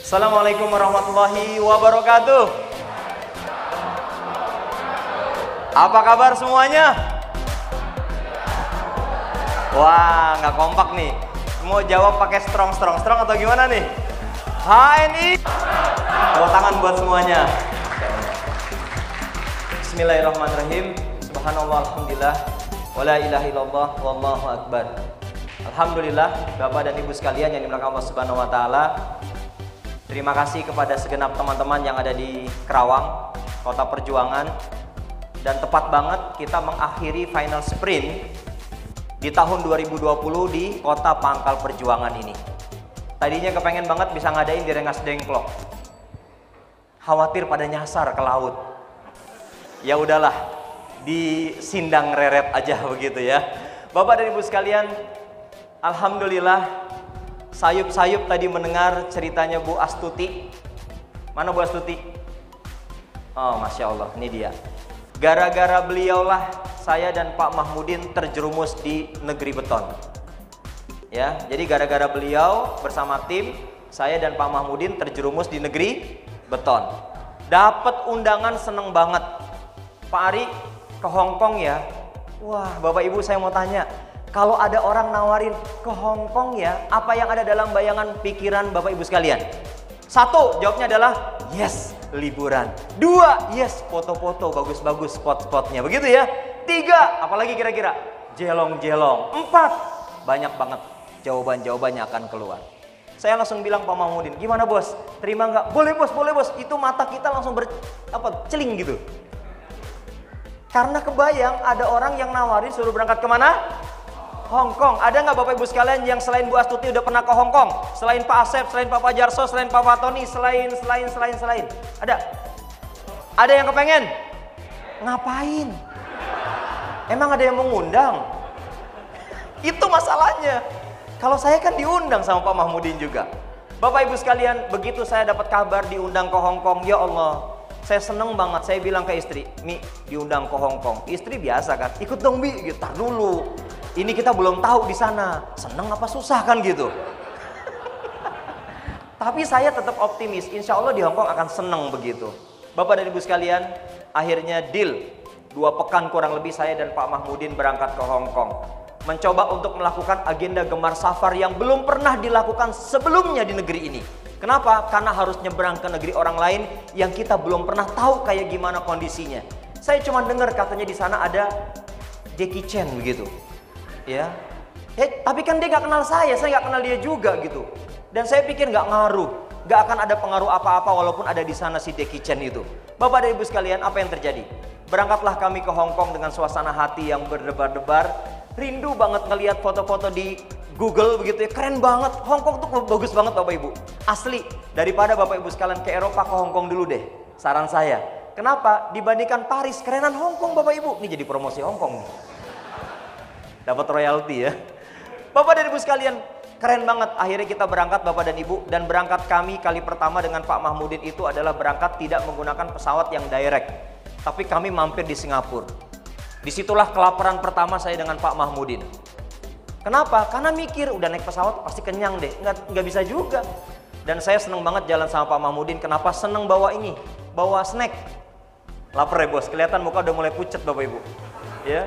Assalamualaikum warahmatullahi wabarakatuh. Apa kabar semuanya? Wah, nggak kompak nih. Mau jawab pakai strong atau gimana nih? HNI. Tepuk tangan buat semuanya. Bismillahirrahmanirrahim. Subhanallah, alhamdulillah, wala ilaha illallah, wallahu akbar. Alhamdulillah, Bapak dan Ibu sekalian yang dimuliakan Allah Subhanahu wa taala. Terima kasih kepada segenap teman-teman yang ada di Kerawang, Kota Perjuangan. Dan tepat banget kita mengakhiri final sprint di tahun 2020 di Kota Pangkal Perjuangan ini. Tadinya kepengen banget bisa ngadain di Rengas Dengklok. Khawatir pada nyasar ke laut. Ya udahlah, di Sindang Reret aja begitu ya. Bapak dan Ibu sekalian, alhamdulillah sayup-sayup tadi mendengar ceritanya Bu Astuti. Mana Bu Astuti? Oh, Masya Allah, ini dia. Gara-gara beliaulah saya dan Pak Mahmudin terjerumus di negeri beton. Ya, jadi gara-gara beliau bersama tim, saya dan Pak Mahmudin terjerumus di negeri beton. Dapat undangan, seneng banget. Pak Ari ke Hong Kong ya. Wah, Bapak Ibu saya mau tanya, kalau ada orang nawarin ke Hong Kong ya, apa yang ada dalam bayangan pikiran Bapak Ibu sekalian? Satu, jawabnya adalah yes, liburan. Dua, yes, foto-foto bagus-bagus spot-spotnya. Begitu ya. Tiga, apalagi kira-kira? Jelong-jelong. Empat, banyak banget jawaban-jawabannya akan keluar. Saya langsung bilang Pak Mahmudin, gimana bos? Terima nggak? Boleh bos, boleh bos. Itu mata kita langsung celing gitu. Karena kebayang ada orang yang nawarin suruh berangkat kemana? Hong Kong. Ada nggak Bapak Ibu sekalian yang selain Bu Astuti udah pernah ke Hong Kong? Selain Pak Asep, selain Pak Fajarso, selain Pak Fatoni, selain. Ada? Ada yang kepengen? Ngapain? Emang ada yang mengundang? Itu masalahnya. Kalau saya kan diundang sama Pak Mahmudin juga. Bapak Ibu sekalian, begitu saya dapat kabar diundang ke Hong Kong, ya Allah, saya seneng banget. Saya bilang ke istri, Mi, diundang ke Hong Kong. Istri biasa kan, ikut dong Mi, gitu. Tar dulu. Ini kita belum tahu di sana, seneng apa susah kan gitu. Tapi saya tetap optimis, insya Allah di Hong Kong akan seneng begitu. Bapak dan Ibu sekalian, akhirnya deal. 2 pekan kurang lebih saya dan Pak Mahmudin berangkat ke Hong Kong. Mencoba untuk melakukan agenda gemar safar yang belum pernah dilakukan sebelumnya di negeri ini. Kenapa? Karena harus nyebrang ke negeri orang lain yang kita belum pernah tahu kayak gimana kondisinya. Saya cuma dengar katanya di sana ada Jackie Chan begitu. Ya, tapi kan dia nggak kenal saya nggak kenal dia juga gitu. Dan saya pikir nggak ngaruh, nggak akan ada pengaruh apa-apa walaupun ada di sana si Jackie Chan itu. Bapak dan Ibu sekalian, apa yang terjadi? Berangkatlah kami ke Hong Kong dengan suasana hati yang berdebar-debar. Rindu banget ngelihat foto-foto di Google begitu ya, keren banget. Hong Kong tuh bagus banget Bapak Ibu, asli. Daripada Bapak Ibu sekalian ke Eropa, ke Hong Kong dulu deh, saran saya. Kenapa? Dibandingkan Paris, kerenan Hong Kong Bapak Ibu. Ini jadi promosi Hong Kong nih. Dapat royalti ya. Bapak dan Ibu sekalian, keren banget. Akhirnya kita berangkat Bapak dan Ibu. Dan berangkat kami kali pertama dengan Pak Mahmudin itu adalah berangkat tidak menggunakan pesawat yang direct. Tapi kami mampir di Singapura. Disitulah kelaparan pertama saya dengan Pak Mahmudin. Kenapa? Karena mikir udah naik pesawat pasti kenyang deh. Nggak bisa juga. Dan saya seneng banget jalan sama Pak Mahmudin. Kenapa? Seneng bawa ini, bawa snack. Laper ya bos, kelihatan muka udah mulai pucet Bapak Ibu. Ya.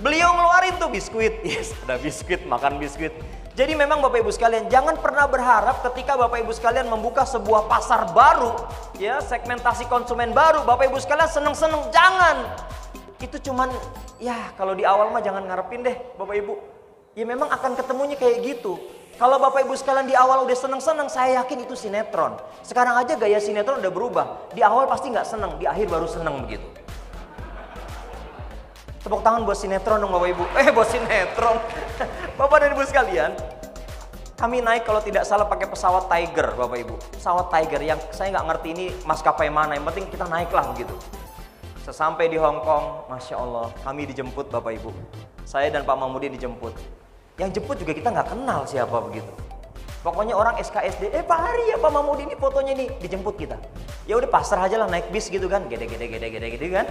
Beliau ngeluarin tuh biskuit, yes, ada biskuit, makan biskuit. Jadi memang Bapak Ibu sekalian, jangan pernah berharap ketika Bapak Ibu sekalian membuka sebuah pasar baru, ya, segmentasi konsumen baru, Bapak Ibu sekalian seneng-seneng, jangan. Itu cuman, ya kalau di awal mah jangan ngarepin deh Bapak Ibu. Ya memang akan ketemunya kayak gitu. Kalau Bapak Ibu sekalian di awal udah seneng-seneng, saya yakin itu sinetron. Sekarang aja gaya sinetron udah berubah. Di awal pasti nggak seneng, di akhir baru seneng begitu. Tepuk tangan buat sinetron dong Bapak Ibu. Buat sinetron. Bapak dan Ibu sekalian, kami naik kalau tidak salah pakai pesawat Tiger Bapak Ibu. Pesawat Tiger yang saya nggak ngerti ini maskapai mana. Yang penting kita naiklah begitu. Sesampai di Hong Kong, Masya Allah, kami dijemput Bapak Ibu. Saya dan Pak Mahmudin dijemput. Yang jemput juga kita nggak kenal siapa begitu. Pokoknya orang SKSD, Pak Ari ya Pak Mahmudin ini fotonya nih, dijemput kita. Ya udah pasrah aja lah naik bis gitu kan, gede kan.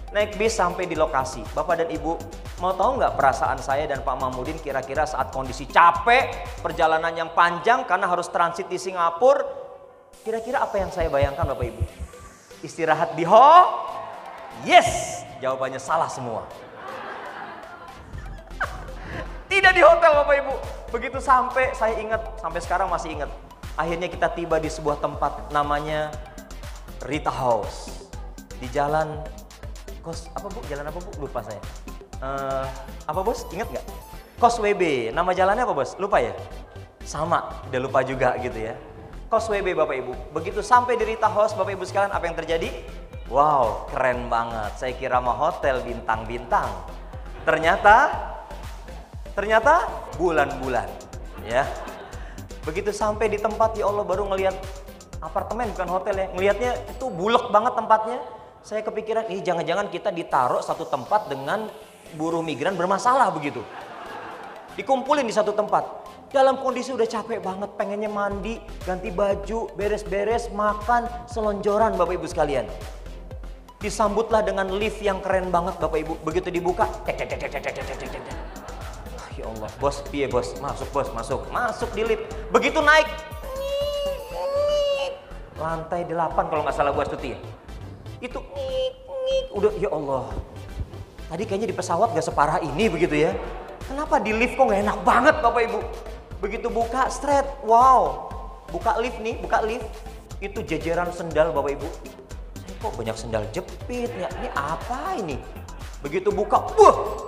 Naik bis sampai di lokasi. Bapak dan Ibu, mau tahu nggak perasaan saya dan Pak Mahmudin kira-kira saat kondisi capek, perjalanan yang panjang karena harus transit di Singapura, Kira-kira apa yang saya bayangkan Bapak Ibu? Istirahat di Yes, jawabannya salah semua. Tidak di hotel Bapak Ibu. Begitu sampai, saya ingat, sampai sekarang masih ingat. Akhirnya kita tiba di sebuah tempat namanya Rita House. Di jalan, jalan apa Bu? Lupa saya. Apa Bos? Ingat nggak? Kos WB. Nama jalannya apa Bos? Lupa ya? Sama, udah lupa juga gitu ya. Kos WB Bapak Ibu. Begitu sampai di Rita House Bapak Ibu sekalian, apa yang terjadi? Wow, keren banget. Saya kira mah hotel bintang-bintang. Ternyata bulan-bulan ya. Begitu sampai di tempat, ya Allah, baru ngelihat apartemen bukan hotel ya. Ngelihatnya itu bulek banget tempatnya. Saya kepikiran, ini jangan-jangan kita ditaruh satu tempat dengan buruh migran bermasalah begitu. Dikumpulin di satu tempat. Dalam kondisi udah capek banget, pengennya mandi, ganti baju, beres-beres, makan, selonjoran Bapak Ibu sekalian. Disambutlah dengan lift yang keren banget Bapak Ibu. Begitu dibuka, ya Allah, bos, piye bos, masuk di lift. Begitu naik, lantai 8 kalau nggak salah Bu Astuti ya. Itu udah, ya Allah. Tadi kayaknya di pesawat gak separah ini begitu ya. Kenapa di lift kok nggak enak banget Bapak Ibu? Begitu buka straight, wow. Buka lift, itu jejeran sendal Bapak Ibu. Saya kok banyak sendal jepit ya, ini apa ini? Begitu buka,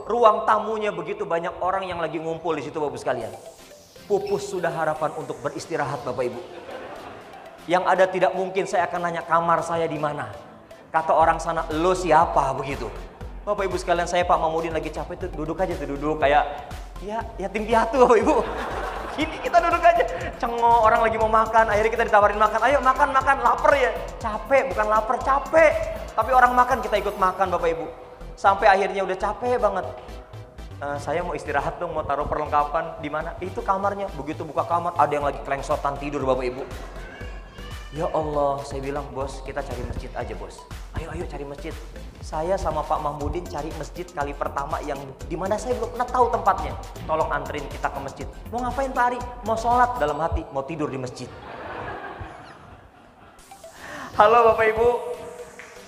ruang tamunya begitu banyak orang yang lagi ngumpul di situ Bapak Ibu sekalian. Pupus sudah harapan untuk beristirahat Bapak Ibu. Yang ada tidak mungkin saya akan nanya kamar saya di mana. Kata orang sana, lo siapa begitu. Bapak Ibu sekalian, saya Pak Mamudin lagi capek tuh, duduk aja tuh, duduk kayak ya yatim piatu Bapak Ibu. Ini kita duduk aja, cengok, orang lagi mau makan, akhirnya kita ditawarin makan. Ayo makan, lapar ya. Capek, bukan lapar, capek. Tapi orang makan, kita ikut makan Bapak Ibu. Sampai akhirnya udah capek banget. Saya mau istirahat dong, mau taruh perlengkapan di mana? Itu kamarnya. Begitu buka kamar, ada yang lagi kelengsotan tidur Bapak Ibu. Ya Allah, saya bilang, bos, kita cari masjid aja bos. Ayo cari masjid. Saya sama Pak Mahmudin cari masjid kali pertama yang dimana saya belum pernah tahu tempatnya. Tolong anterin kita ke masjid. Mau ngapain Pak Ari? Mau sholat, dalam hati mau tidur di masjid. Halo Bapak Ibu,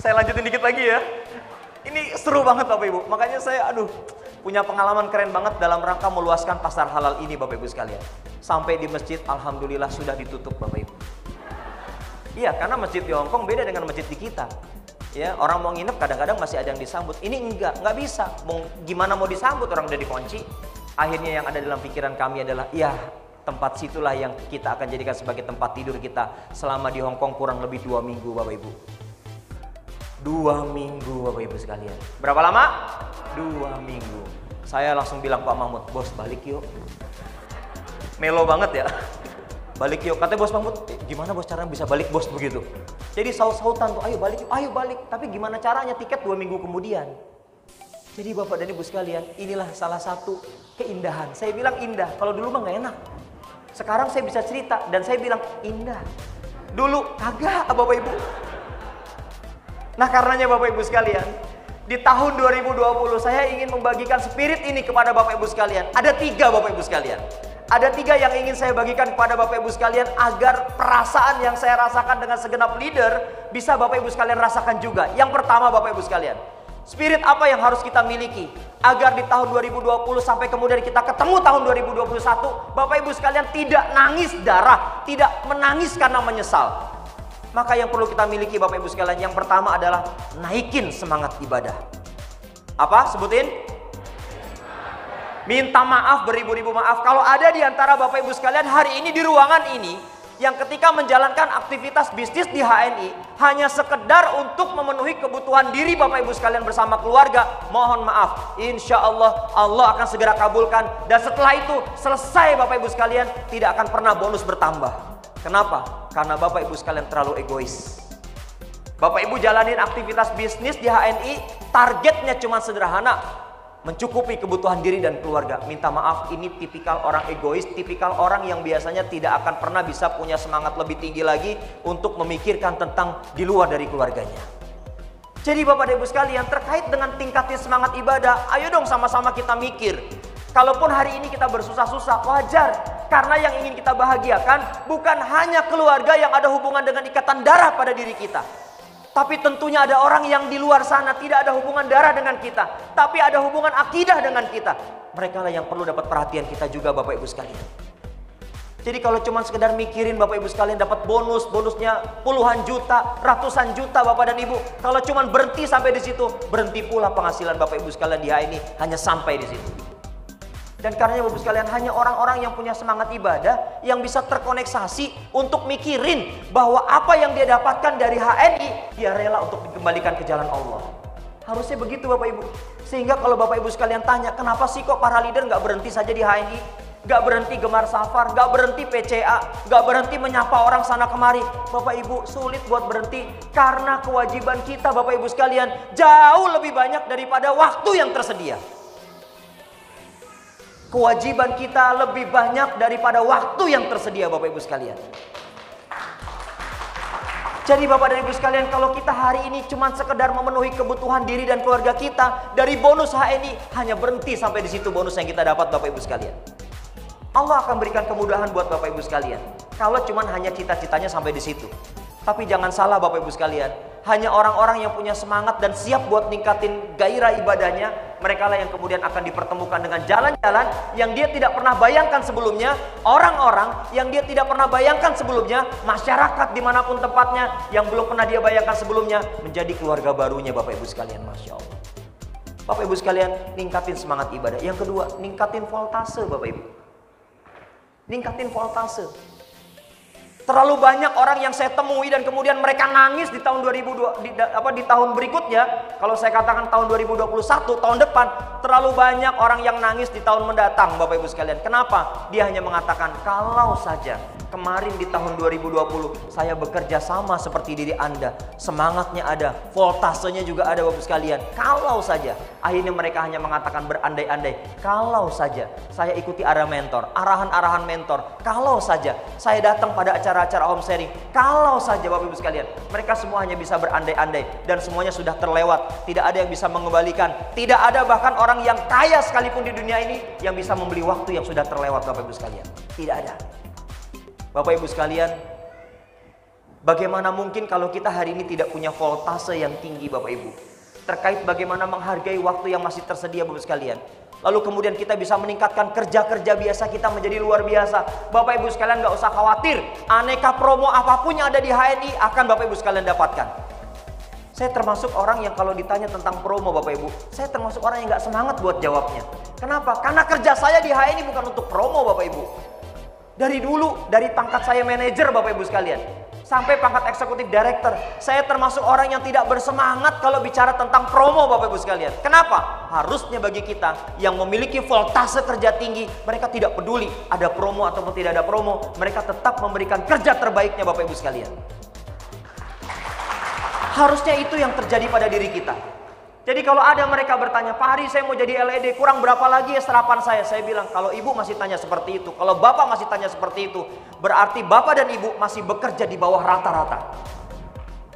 saya lanjutin dikit lagi ya. Ini seru banget Bapak Ibu. Makanya saya punya pengalaman keren banget dalam rangka meluaskan pasar halal ini Bapak Ibu sekalian. Sampai di masjid, alhamdulillah sudah ditutup Bapak Ibu. Iya, karena masjid di Hongkong beda dengan masjid di kita. Ya, orang mau nginep kadang-kadang masih ada yang disambut. Ini nggak bisa. Gimana mau disambut, orang udah dikunci. Akhirnya yang ada dalam pikiran kami adalah, ya tempat situlah yang kita akan jadikan sebagai tempat tidur kita selama di Hongkong kurang lebih 2 minggu Bapak Ibu. 2 minggu Bapak Ibu sekalian. Berapa lama? 2 minggu. Saya langsung bilang Pak Mahmud, bos balik yuk. Melo banget ya. Balik yuk, katanya bos Mahmud, gimana bos caranya bisa balik bos begitu. Jadi saut-sautan tuh, ayo balik. Tapi gimana caranya, tiket 2 minggu kemudian. Jadi Bapak dan Ibu sekalian, inilah salah satu keindahan. Saya bilang indah, kalau dulu mah gak enak. Sekarang saya bisa cerita dan saya bilang indah. Dulu kagak Bapak Ibu. Nah karenanya Bapak Ibu sekalian, di tahun 2020 saya ingin membagikan spirit ini kepada Bapak Ibu sekalian. Ada 3 Bapak Ibu sekalian. Ada 3 yang ingin saya bagikan kepada Bapak Ibu sekalian agar perasaan yang saya rasakan dengan segenap leader bisa Bapak Ibu sekalian rasakan juga. Yang pertama Bapak Ibu sekalian, spirit apa yang harus kita miliki agar di tahun 2020 sampai kemudian kita ketemu tahun 2021 Bapak Ibu sekalian tidak nangis darah, tidak menangis karena menyesal. Maka yang perlu kita miliki Bapak Ibu sekalian, yang pertama adalah naikin semangat ibadah. Apa? Sebutin. Minta maaf beribu-ribu maaf. Kalau ada di antara Bapak Ibu sekalian hari ini di ruangan ini yang ketika menjalankan aktivitas bisnis di HNI hanya sekedar untuk memenuhi kebutuhan diri Bapak Ibu sekalian bersama keluarga, mohon maaf. Insya Allah, Allah akan segera kabulkan. Dan setelah itu selesai Bapak Ibu sekalian, tidak akan pernah bonus bertambah. Kenapa? Karena Bapak Ibu sekalian terlalu egois. Bapak Ibu jalanin aktivitas bisnis di HNI, targetnya cuma sederhana, mencukupi kebutuhan diri dan keluarga. Minta maaf, ini tipikal orang egois, tipikal orang yang biasanya tidak akan pernah bisa punya semangat lebih tinggi lagi untuk memikirkan tentang di luar dari keluarganya. Jadi Bapak dan Ibu sekalian, terkait dengan tingkatnya semangat ibadah, ayo dong sama-sama kita mikir. Kalaupun hari ini kita bersusah-susah, wajar. Karena yang ingin kita bahagiakan bukan hanya keluarga yang ada hubungan dengan ikatan darah pada diri kita. Tapi tentunya ada orang yang di luar sana tidak ada hubungan darah dengan kita, tapi ada hubungan akidah dengan kita. Mereka lah yang perlu dapat perhatian kita juga, Bapak Ibu sekalian. Jadi kalau cuma sekedar mikirin Bapak Ibu sekalian dapat bonusnya puluhan juta, ratusan juta Bapak dan Ibu. Kalau cuma berhenti sampai di situ, berhenti pula penghasilan Bapak Ibu sekalian di HNI hanya sampai di situ. Dan karenanya Bapak Ibu sekalian, hanya orang-orang yang punya semangat ibadah yang bisa terkoneksasi untuk mikirin bahwa apa yang dia dapatkan dari HNI, dia rela untuk dikembalikan ke jalan Allah. Harusnya begitu Bapak Ibu. Sehingga kalau Bapak Ibu sekalian tanya, kenapa sih kok para leader nggak berhenti saja di HNI? Nggak berhenti gemar safar, nggak berhenti PCA, nggak berhenti menyapa orang sana kemari. Bapak Ibu, sulit buat berhenti karena kewajiban kita Bapak Ibu sekalian jauh lebih banyak daripada waktu yang tersedia. Kewajiban kita lebih banyak daripada waktu yang tersedia Bapak Ibu sekalian. Jadi Bapak dan Ibu sekalian, kalau kita hari ini cuma sekedar memenuhi kebutuhan diri dan keluarga kita dari bonus HNI, hanya berhenti sampai di situ bonus yang kita dapat Bapak Ibu sekalian. Allah akan berikan kemudahan buat Bapak Ibu sekalian kalau cuma hanya cita-citanya sampai di situ. Tapi jangan salah Bapak Ibu sekalian, hanya orang-orang yang punya semangat dan siap buat ningkatin gairah ibadahnya, mereka lah yang kemudian akan dipertemukan dengan jalan-jalan yang dia tidak pernah bayangkan sebelumnya, orang-orang yang dia tidak pernah bayangkan sebelumnya, masyarakat dimanapun tempatnya yang belum pernah dia bayangkan sebelumnya, menjadi keluarga barunya Bapak Ibu sekalian. Masya Allah. Bapak Ibu sekalian, ningkatin semangat ibadah. Yang kedua, ningkatin voltase Bapak Ibu. Ningkatin voltase. Terlalu banyak orang yang saya temui dan kemudian mereka nangis di tahun 2002 di tahun berikutnya. Kalau saya katakan tahun 2021, tahun depan, terlalu banyak orang yang nangis di tahun mendatang Bapak Ibu sekalian. Kenapa? Dia hanya mengatakan, kalau saja kemarin di tahun 2020 saya bekerja sama seperti diri Anda, semangatnya ada, voltasenya juga ada Bapak Ibu sekalian. Kalau saja, akhirnya mereka hanya mengatakan berandai-andai, kalau saja saya ikuti arah mentor, arahan-arahan mentor, kalau saja saya datang pada acara-acara home sharing, kalau saja Bapak Ibu sekalian, mereka semua hanya bisa berandai-andai dan semuanya sudah terlewat, tidak ada yang bisa mengembalikan, tidak ada bahkan orang yang kaya sekalipun di dunia ini yang bisa membeli waktu yang sudah terlewat Bapak Ibu sekalian, tidak ada. Bapak Ibu sekalian, bagaimana mungkin kalau kita hari ini tidak punya voltase yang tinggi Bapak Ibu terkait bagaimana menghargai waktu yang masih tersedia Bapak Ibu sekalian. Lalu kemudian kita bisa meningkatkan kerja-kerja biasa kita menjadi luar biasa. Bapak Ibu sekalian gak usah khawatir, aneka promo apapun yang ada di HNI akan Bapak Ibu sekalian dapatkan. Saya termasuk orang yang kalau ditanya tentang promo Bapak Ibu, saya termasuk orang yang gak semangat buat jawabnya. Kenapa? Karena kerja saya di HNI bukan untuk promo Bapak Ibu. Dari dulu, dari pangkat saya manajer Bapak Ibu sekalian, sampai pangkat eksekutif director, saya termasuk orang yang tidak bersemangat kalau bicara tentang promo Bapak Ibu sekalian. Kenapa? Harusnya bagi kita yang memiliki voltase kerja tinggi, mereka tidak peduli ada promo ataupun tidak ada promo, mereka tetap memberikan kerja terbaiknya Bapak Ibu sekalian. Harusnya itu yang terjadi pada diri kita. Jadi kalau ada mereka bertanya, Pak Hari saya mau jadi LED, kurang berapa lagi ya serapan saya? Saya bilang, kalau ibu masih tanya seperti itu, kalau bapak masih tanya seperti itu, berarti bapak dan ibu masih bekerja di bawah rata-rata.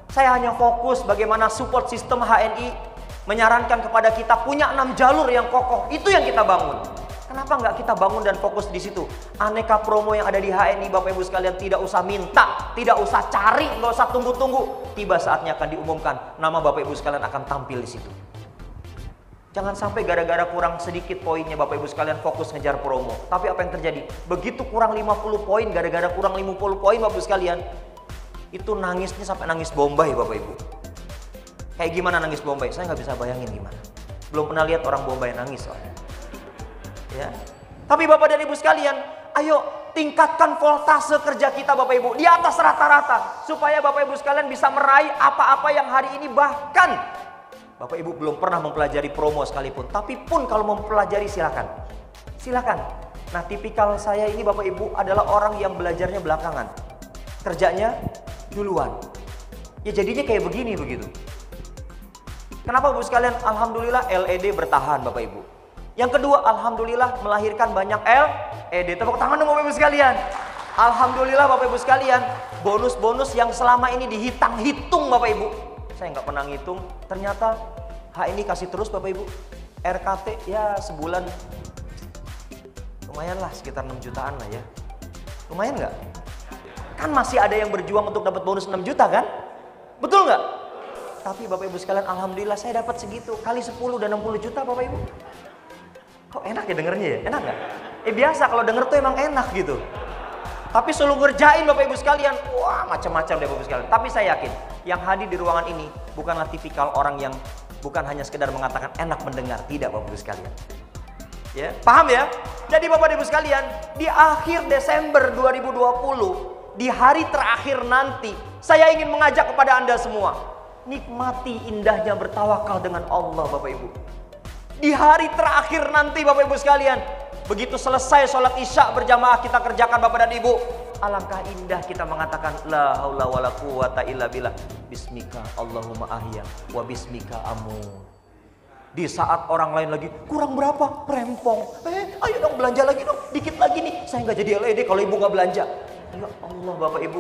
Saya hanya fokus bagaimana support sistem HNI menyarankan kepada kita punya 6 jalur yang kokoh, itu yang kita bangun. Kenapa nggak kita bangun dan fokus di situ? Aneka promo yang ada di HNI Bapak Ibu sekalian tidak usah minta, tidak usah cari, nggak usah tunggu-tunggu. Tiba saatnya akan diumumkan, nama Bapak Ibu sekalian akan tampil di situ. Jangan sampai gara-gara kurang sedikit poinnya Bapak Ibu sekalian fokus ngejar promo. Tapi apa yang terjadi? Begitu kurang 50 poin, gara-gara kurang 50 poin Bapak Ibu sekalian, itu nangisnya sampai nangis Bombay Bapak Ibu. Kayak gimana nangis Bombay? Saya nggak bisa bayangin gimana. Belum pernah lihat orang Bombay nangis soalnya. Ya. Tapi Bapak dan Ibu sekalian, ayo tingkatkan voltase kerja kita Bapak Ibu di atas rata-rata, supaya Bapak Ibu sekalian bisa meraih apa-apa yang hari ini bahkan Bapak Ibu belum pernah mempelajari promo sekalipun. Tapi pun kalau mempelajari silakan. Silakan. Nah, tipikal saya ini Bapak Ibu adalah orang yang belajarnya belakangan, kerjanya duluan. Ya jadinya kayak begini begitu. Kenapa Bapak Ibu sekalian? Alhamdulillah LED bertahan Bapak Ibu. Yang kedua, alhamdulillah melahirkan banyak LED. Tepuk tangan dong Bapak Ibu sekalian. Alhamdulillah Bapak Ibu sekalian, bonus-bonus yang selama ini dihitung Bapak Ibu, saya nggak pernah ngitung, ternyata HNI kasih terus Bapak Ibu. RKT ya sebulan lumayan lah, sekitar 6 jutaan lah ya. Lumayan nggak? Kan masih ada yang berjuang untuk dapat bonus 6 juta kan? Betul nggak? Tapi Bapak Ibu sekalian, alhamdulillah saya dapat segitu. Kali 10 dan 60 juta Bapak Ibu. Kok enak ya dengernya ya? Enak nggak? Biasa kalau denger tuh emang enak gitu. Tapi selalu ngerjain Bapak Ibu sekalian, wah macam-macam deh Bapak Ibu sekalian. Tapi saya yakin, yang hadir di ruangan ini bukanlah tipikal orang yang bukan hanya sekedar mengatakan enak mendengar. Tidak Bapak Ibu sekalian. Ya, paham ya? Jadi Bapak Ibu sekalian, di akhir Desember 2020, di hari terakhir nanti, saya ingin mengajak kepada Anda semua, nikmati indahnya bertawakal dengan Allah Bapak Ibu. Di hari terakhir nanti Bapak Ibu sekalian, begitu selesai sholat isya berjamaah kita kerjakan Bapak dan Ibu, alangkah indah kita mengatakan la haula wala quwata illa billah, bismika Allahumma ahya wa bismika amun. Di saat orang lain lagi kurang berapa? Rempong. Ayo dong belanja lagi dong, dikit lagi nih. Saya nggak jadi LED kalau ibu nggak belanja. Ya Allah Bapak Ibu,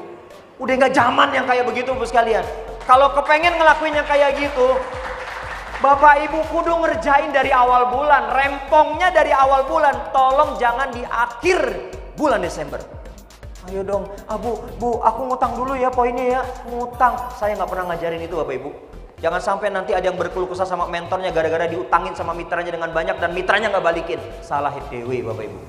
udah nggak zaman yang kayak begitu Bapak sekalian. Kalau kepengen ngelakuin yang kayak gitu, Bapak Ibu kudu ngerjain dari awal bulan. Rempongnya dari awal bulan. Tolong jangan di akhir bulan Desember. Ayo dong, Bu, aku ngutang dulu ya poinnya ya. Ngutang. Saya nggak pernah ngajarin itu Bapak Ibu. Jangan sampai nanti ada yang berkeluh kesah sama mentornya gara-gara diutangin sama mitranya dengan banyak dan mitranya nggak balikin. Salah dewe Bapak Ibu.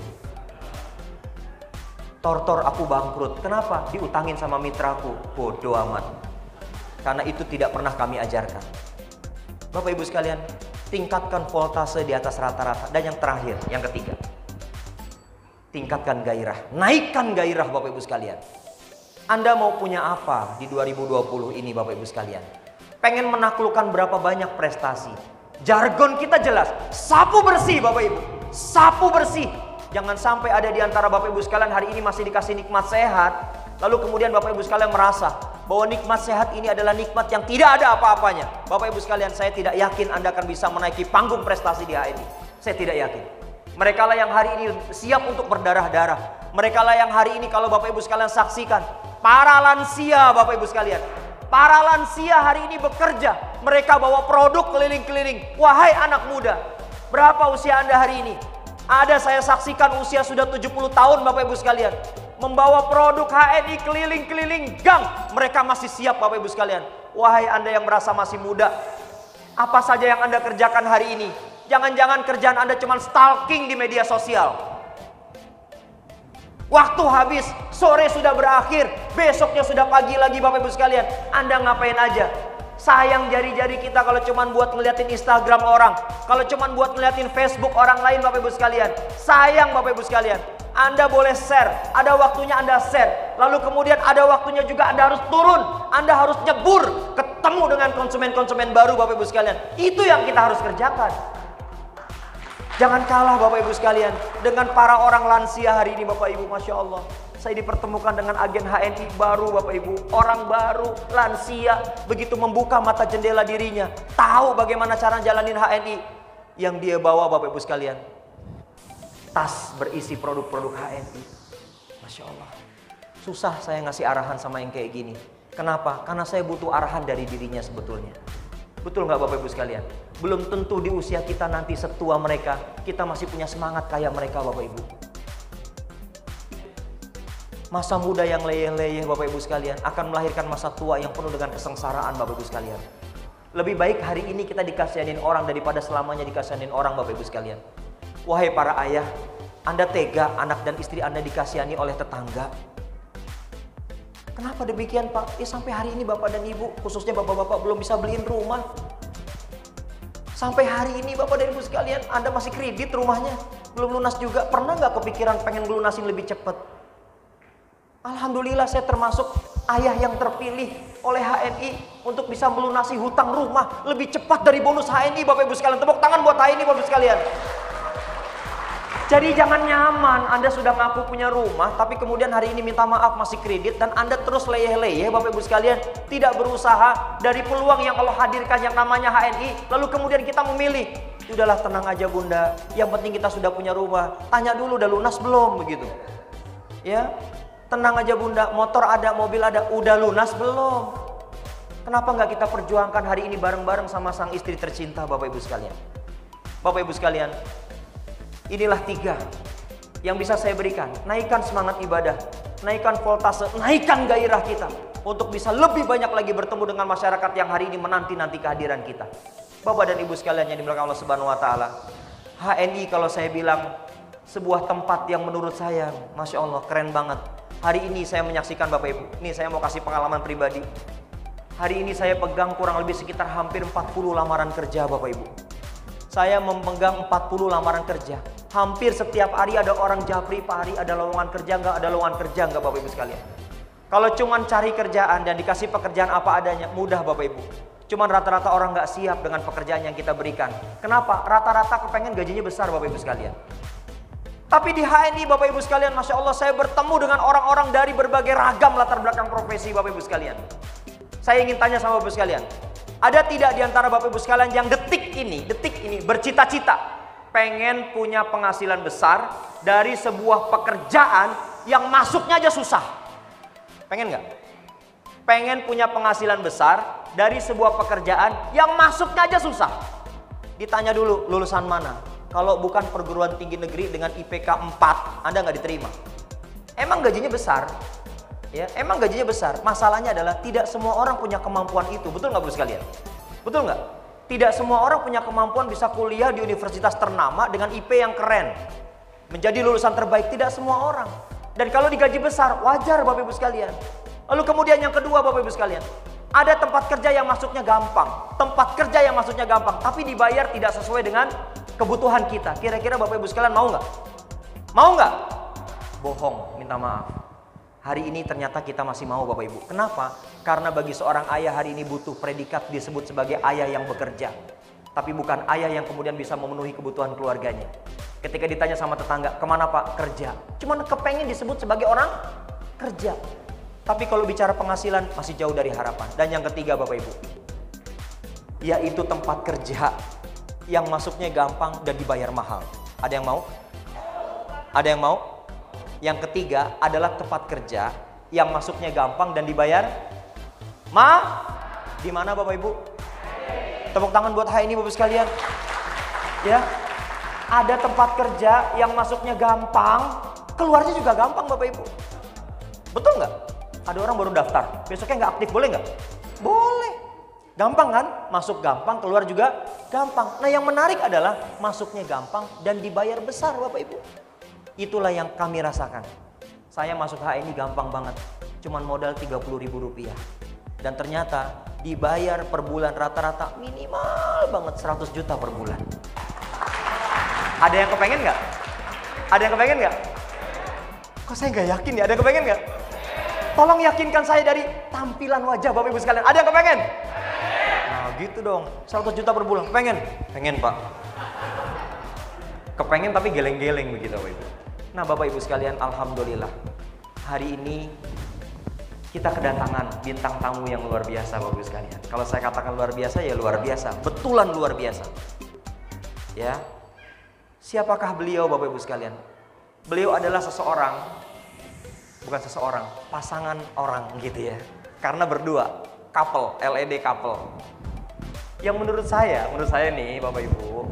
Tortor aku bangkrut. Kenapa? Diutangin sama mitraku. Bodoh amat. Karena itu tidak pernah kami ajarkan. Bapak Ibu sekalian, tingkatkan voltase di atas rata-rata. Dan yang terakhir, yang ketiga, tingkatkan gairah. Naikkan gairah Bapak Ibu sekalian. Anda mau punya apa di 2020 ini Bapak Ibu sekalian? Pengen menaklukkan berapa banyak prestasi? Jargon kita jelas, sapu bersih Bapak Ibu. Sapu bersih. Jangan sampai ada di antara Bapak Ibu sekalian hari ini masih dikasih nikmat sehat, lalu kemudian Bapak Ibu sekalian merasa bahwa nikmat sehat ini adalah nikmat yang tidak ada apa-apanya. Bapak Ibu sekalian, saya tidak yakin Anda akan bisa menaiki panggung prestasi di HNI. Saya tidak yakin. Mereka lah yang hari ini siap untuk berdarah-darah. Mereka lah yang hari ini kalau Bapak Ibu sekalian saksikan, para lansia Bapak Ibu sekalian. Para lansia hari ini bekerja. Mereka bawa produk keliling-keliling. Wahai anak muda, berapa usia Anda hari ini? Ada saya saksikan usia sudah 70 tahun Bapak Ibu sekalian. Membawa produk HNI keliling-keliling gang. Mereka masih siap Bapak Ibu sekalian. Wahai Anda yang merasa masih muda, apa saja yang Anda kerjakan hari ini? Jangan-jangan kerjaan Anda cuma stalking di media sosial. Waktu habis, sore sudah berakhir, besoknya sudah pagi lagi Bapak Ibu sekalian. Anda ngapain aja? Sayang jari-jari kita kalau cuman buat ngeliatin Instagram orang, kalau cuman buat ngeliatin Facebook orang lain Bapak Ibu sekalian. Sayang Bapak Ibu sekalian. Anda boleh share, ada waktunya Anda share. Lalu kemudian ada waktunya juga Anda harus turun. Anda harus nyebur, ketemu dengan konsumen-konsumen baru Bapak Ibu sekalian. Itu yang kita harus kerjakan. Jangan kalah Bapak Ibu sekalian dengan para orang lansia hari ini Bapak Ibu. Masya Allah, saya dipertemukan dengan agen HNI baru Bapak Ibu. Orang baru, lansia, begitu membuka mata jendela dirinya, tahu bagaimana cara jalanin HNI. Yang dia bawa Bapak Ibu sekalian, tas berisi produk-produk HNI. Masya Allah, susah saya ngasih arahan sama yang kayak gini. Kenapa? Karena saya butuh arahan dari dirinya sebetulnya. Betul nggak Bapak Ibu sekalian? Belum tentu di usia kita nanti setua mereka, kita masih punya semangat kayak mereka Bapak Ibu. Masa muda yang leyeh-leyeh Bapak Ibu sekalian akan melahirkan masa tua yang penuh dengan kesengsaraan Bapak Ibu sekalian. Lebih baik hari ini kita dikasihanin orang daripada selamanya dikasihanin orang Bapak Ibu sekalian. Wahai para ayah, Anda tega anak dan istri Anda dikasihani oleh tetangga. Kenapa demikian Pak? Sampai hari ini Bapak dan Ibu, khususnya Bapak-Bapak belum bisa beliin rumah. Sampai hari ini Bapak dan Ibu sekalian, Anda masih kredit rumahnya, belum lunas juga. Pernah nggak kepikiran pengen lunasin lebih cepat? Alhamdulillah saya termasuk ayah yang terpilih oleh HNI untuk bisa melunasi hutang rumah lebih cepat dari bonus HNI Bapak Ibu sekalian. Tepuk tangan buat HNI Bapak Ibu sekalian. Jadi jangan nyaman Anda sudah ngaku punya rumah, tapi kemudian hari ini minta maaf masih kredit, dan Anda terus leyeh-leyeh Bapak Ibu sekalian, tidak berusaha dari peluang yang Allah hadirkan yang namanya HNI, lalu kemudian kita memilih, udahlah tenang aja Bunda, yang penting kita sudah punya rumah, tanya dulu udah lunas belum begitu. Ya, tenang aja Bunda, motor ada, mobil ada, udah lunas belum? Kenapa nggak kita perjuangkan hari ini bareng-bareng sama sang istri tercinta Bapak Ibu sekalian? Bapak Ibu sekalian, inilah 3 yang bisa saya berikan. Naikkan semangat ibadah. naikkan voltase, naikkan gairah kita untuk bisa lebih banyak lagi bertemu dengan masyarakat yang hari ini menanti-nanti kehadiran kita. Bapak dan Ibu sekalian yang dimuliakan Allah Subhanahu wa taala, HNI kalau saya bilang sebuah tempat yang menurut saya, Masya Allah, keren banget. Hari ini saya menyaksikan Bapak Ibu, ini saya mau kasih pengalaman pribadi. Hari ini saya pegang kurang lebih sekitar hampir 40 lamaran kerja Bapak Ibu. Saya memegang 40 lamaran kerja. Hampir setiap hari ada orang japri, Pak Hari ada lowongan kerja nggak? Ada lowongan kerja nggak Bapak Ibu sekalian? Kalau cuman cari kerjaan dan dikasih pekerjaan apa adanya, mudah Bapak Ibu. Cuman rata-rata orang nggak siap dengan pekerjaan yang kita berikan. Kenapa? Rata-rata kepengen gajinya besar Bapak Ibu sekalian. Tapi di HNI Bapak Ibu sekalian, Masya Allah, saya bertemu dengan orang-orang dari berbagai ragam latar belakang profesi Bapak Ibu sekalian. Saya ingin tanya sama Bapak Ibu sekalian, ada tidak di antara Bapak Ibu sekalian yang detik ini bercita-cita pengen punya penghasilan besar dari sebuah pekerjaan yang masuknya aja susah? Pengen nggak? Pengen punya penghasilan besar dari sebuah pekerjaan yang masuknya aja susah? Ditanya dulu, lulusan mana? Kalau bukan perguruan tinggi negeri dengan IPK 4, Anda nggak diterima. Emang gajinya besar? Ya, emang gajinya besar. Masalahnya adalah tidak semua orang punya kemampuan itu. Betul nggak Bapak sekalian? Betul nggak? Tidak semua orang punya kemampuan bisa kuliah di universitas ternama dengan IP yang keren, menjadi lulusan terbaik. Tidak semua orang. Dan kalau digaji besar, wajar Bapak Ibu sekalian. Lalu kemudian yang kedua Bapak Ibu sekalian, ada tempat kerja yang masuknya gampang, tempat kerja yang masuknya gampang, tapi dibayar tidak sesuai dengan kebutuhan kita. Kira-kira Bapak Ibu sekalian mau nggak? Mau nggak? Bohong, minta maaf. Hari ini ternyata kita masih mau Bapak Ibu. Kenapa? Karena bagi seorang ayah hari ini butuh predikat disebut sebagai ayah yang bekerja. Tapi bukan ayah yang kemudian bisa memenuhi kebutuhan keluarganya. Ketika ditanya sama tetangga, kemana Pak? Kerja. Cuman kepengen disebut sebagai orang kerja. Tapi kalau bicara penghasilan masih jauh dari harapan. Dan yang ketiga Bapak Ibu, yaitu tempat kerja yang masuknya gampang dan dibayar mahal. Ada yang mau? Ada yang mau? Yang ketiga adalah tempat kerja yang masuknya gampang dan dibayar di mana Bapak Ibu? Tepuk tangan buat HNI Bapak sekalian. Ya. Ada tempat kerja yang masuknya gampang, keluarnya juga gampang Bapak Ibu. Betul nggak? Ada orang baru daftar, besoknya nggak aktif, boleh nggak? Boleh. Gampang kan? Masuk gampang, keluar juga gampang. Nah yang menarik adalah masuknya gampang dan dibayar besar Bapak Ibu. Itulah yang kami rasakan. Saya masuk HNI gampang banget. Cuman modal Rp30.000. Dan ternyata dibayar per bulan rata-rata minimal banget 100 juta per bulan. Ada yang kepengen nggak? Ada yang kepengen nggak? Kok saya nggak yakin ya? Ada yang kepengen nggak? Tolong yakinkan saya dari tampilan wajah Bapak Ibu sekalian. Ada yang kepengen? Nah gitu dong. 100 juta per bulan. Pengen? Pengen Pak. Kepengen tapi geleng-geleng begitu Bapak Ibu. Nah Bapak Ibu sekalian, alhamdulillah hari ini kita kedatangan bintang tamu yang luar biasa Bapak Ibu sekalian. Kalau saya katakan luar biasa ya luar biasa, betulan luar biasa. Ya, siapakah beliau Bapak Ibu sekalian? Beliau adalah seseorang, bukan seseorang, pasangan orang gitu ya. Karena berdua, couple, LED couple. Yang menurut saya nih Bapak Ibu,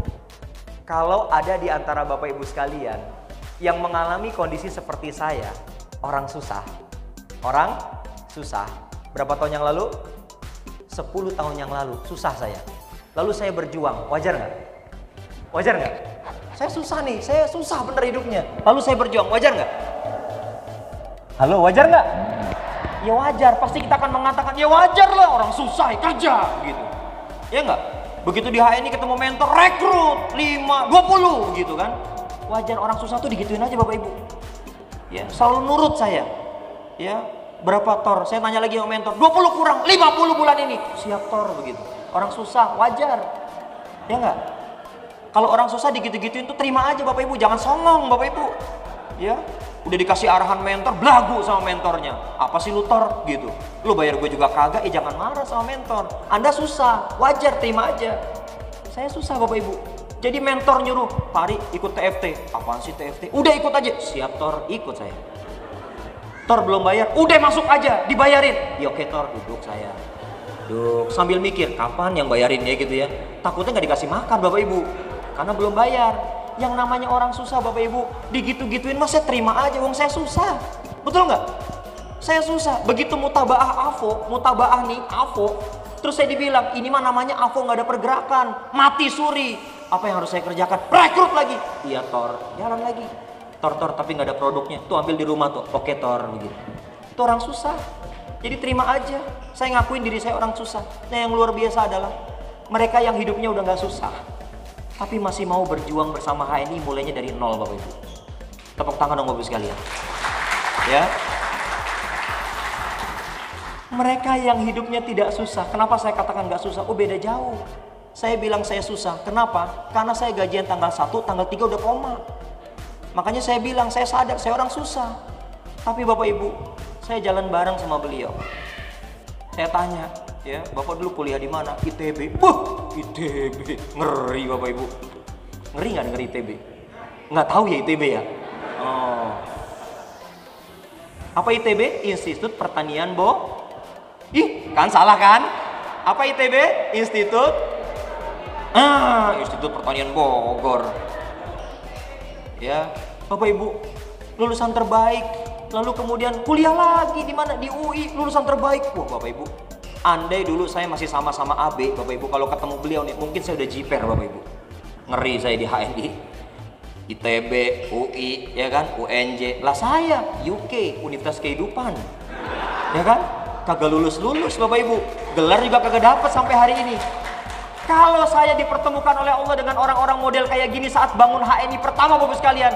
kalau ada di antara Bapak Ibu sekalian yang mengalami kondisi seperti saya, orang susah. Berapa tahun yang lalu? 10 tahun yang lalu, susah saya. Lalu saya berjuang, wajar nggak? Wajar nggak? Saya susah nih, saya susah bener hidupnya. Lalu saya berjuang, wajar nggak? Halo, wajar nggak? Ya wajar, pasti kita akan mengatakan, ya wajar lah orang susah kerja gitu. Ya nggak? Begitu di HNI ketemu mentor, rekrut 5, 20 gitu kan. Wajar orang susah tuh digituin aja Bapak Ibu. Ya, selalu nurut saya. Ya, berapa tor? Saya tanya lagi sama mentor, 20 kurang 50 bulan ini. Siap tor begitu. Orang susah, wajar. Ya enggak? Kalau orang susah digitu-gituin tuh terima aja Bapak Ibu, jangan songong Bapak Ibu. Ya, udah dikasih arahan mentor, belagu sama mentornya. Apa sih lu tor gitu? Lu bayar gue juga kagak, jangan marah sama mentor. Anda susah, wajar terima aja. Saya susah Bapak Ibu. Jadi mentor nyuruh, Pak Ari ikut TFT. Apaan sih TFT? Udah ikut aja. Siap Tor, ikut saya. Tor belum bayar, udah masuk aja, dibayarin. Ya oke Tor, duduk saya. Duduk sambil mikir, kapan yang bayarin ya gitu ya. Takutnya nggak dikasih makan Bapak Ibu, karena belum bayar. Yang namanya orang susah Bapak Ibu, digitu-gituin mas saya terima aja, wong saya susah. Betul nggak? Saya susah. Begitu mutabaah AVO, terus saya dibilang, ini mah namanya AVO nggak ada pergerakan, mati suri. Apa yang harus saya kerjakan? Rekrut lagi. Iya Tor, jalan lagi. Tor, tapi nggak ada produknya. Tuh ambil di rumah tuh. Oke Tor, begitu. Itu orang susah. Jadi terima aja. Saya ngakuin diri saya orang susah. Nah yang luar biasa adalah mereka yang hidupnya udah nggak susah, tapi masih mau berjuang bersama HNI mulainya dari nol, Bapak Ibu. Tepuk tangan dong Bapak Ibu sekalian. Ya. Mereka yang hidupnya tidak susah, kenapa saya katakan nggak susah? Oh beda jauh. Saya bilang saya susah, kenapa? Karena saya gajian tanggal 1, tanggal 3 udah koma. Makanya saya bilang, saya sadar saya orang susah. Tapi Bapak Ibu, saya jalan bareng sama beliau. Saya tanya, ya Bapak dulu kuliah di mana? ITB. Wah, ITB. Ngeri Bapak Ibu. Ngeri nggak denger ITB? Nggak tahu ya ITB ya? Oh. Apa ITB? Institut Pertanian Ih, kan salah kan? Apa ITB? Institut Pertanian Bogor. Ya, Bapak Ibu, lulusan terbaik. Lalu kemudian kuliah lagi di mana? Di UI, lulusan terbaik. Wah, Bapak Ibu. Andai dulu saya masih sama-sama AB, Bapak Ibu, kalau ketemu beliau nih, mungkin saya udah jiper, Bapak Ibu. Ngeri saya di HNI. ITB, UI, ya kan? UNJ. Lah saya UK, Universitas Kehidupan. Ya kan? Kagak lulus-lulus Bapak Ibu, gelar juga kagak dapat sampai hari ini. Kalau saya dipertemukan oleh Allah dengan orang-orang model kayak gini saat bangun HNI pertama Bapak sekalian,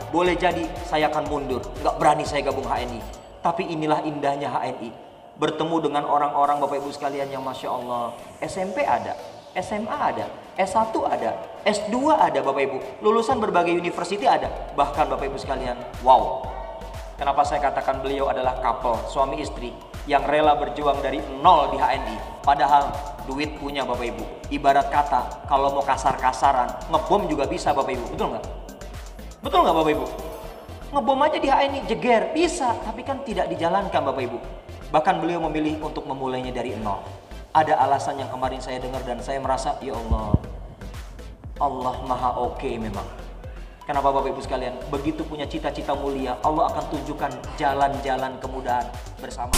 boleh jadi saya akan mundur, nggak berani saya gabung HNI. Tapi inilah indahnya HNI, bertemu dengan orang-orang Bapak Ibu sekalian yang Masya Allah, SMP ada, SMA ada, S1 ada, S2 ada Bapak Ibu, lulusan berbagai university ada. Bahkan Bapak Ibu sekalian, wow. Kenapa saya katakan beliau adalah couple, suami istri yang rela berjuang dari nol di HNI. Padahal duit punya Bapak Ibu. Ibarat kata, kalau mau kasar-kasaran, ngebom juga bisa Bapak Ibu. Betul nggak? Betul nggak Bapak Ibu? Ngebom aja di HNI, jeger, bisa. Tapi kan tidak dijalankan Bapak Ibu. Bahkan beliau memilih untuk memulainya dari nol. Ada alasan yang kemarin saya dengar dan saya merasa, ya Allah, Allah maha oke memang. Kenapa Bapak Ibu sekalian? Begitu punya cita-cita mulia, Allah akan tunjukkan jalan-jalan kemudahan bersama.